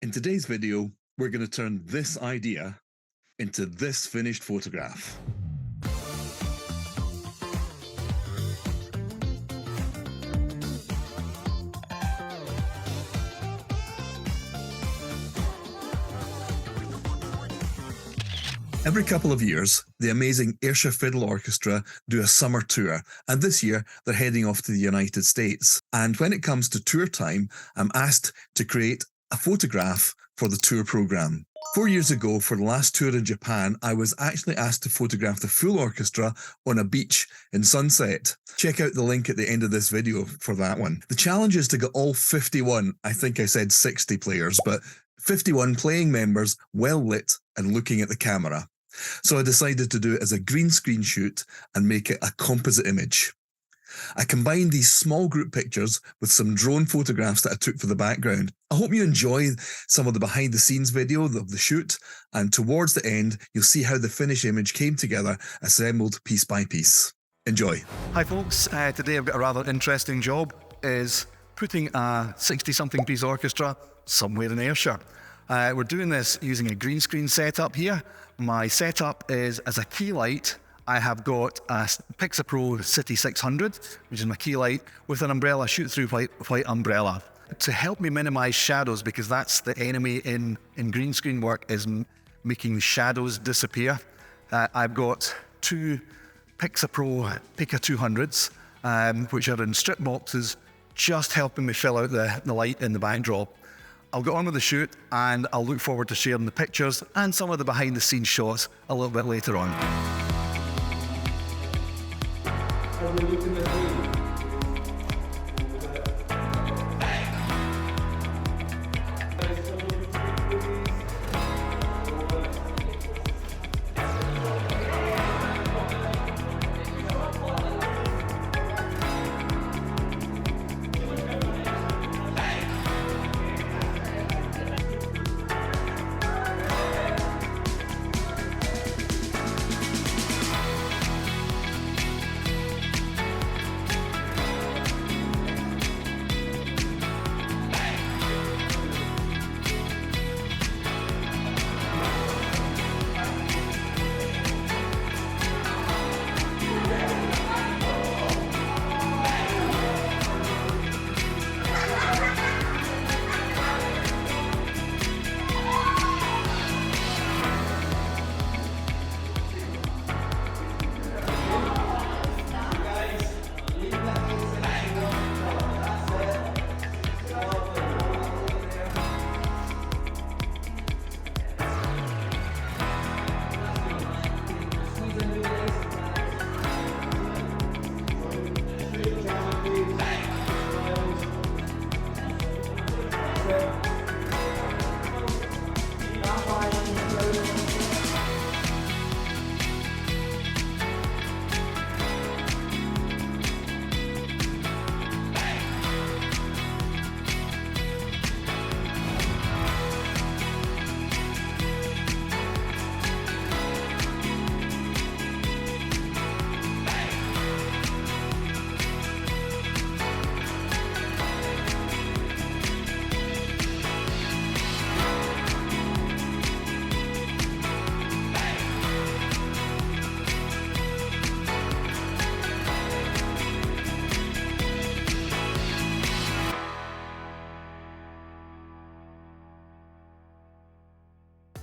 In today's video, we're going to turn this idea into this finished photograph. Every couple of years, the amazing Ayrshire Fiddle Orchestra do a summer tour, and this year they're heading off to the United States. And when it comes to tour time, I'm asked to create a photograph for the tour programme. 4 years ago, for the last tour in Japan, I was actually asked to photograph the full orchestra on a beach in sunset. Check out the link at the end of this video for that one. The challenge is to get all 51, I think I said 60 players, but 51 playing members well lit and looking at the camera. So I decided to do it as a green screen shoot and make it a composite image. I combined these small group pictures with some drone photographs that I took for the background. I hope you enjoy some of the behind the scenes video of the shoot, and towards the end, you'll see how the finished image came together, assembled piece by piece. Enjoy. Hi folks, today I've got a rather interesting job, is putting a 60-something piece orchestra somewhere in Ayrshire. We're doing this using a green screen setup here. My setup is as a key light. I have got a Pixapro City 600, which is my key light, with an umbrella, shoot-through white umbrella. To help me minimize shadows, because that's the enemy in green screen work, is making the shadows disappear. I've got two Pixapro Pica 200s, which are in strip boxes, just helping me fill out the light in the backdrop. I'll get on with the shoot, and I'll look forward to sharing the pictures and some of the behind-the-scenes shots a little bit later on.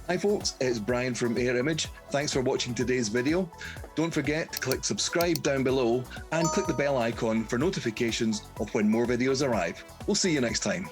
Hi folks, it's Brian from Air Image. Thanks for watching today's video. Don't forget to click subscribe down below and click the bell icon for notifications of when more videos arrive. We'll see you next time.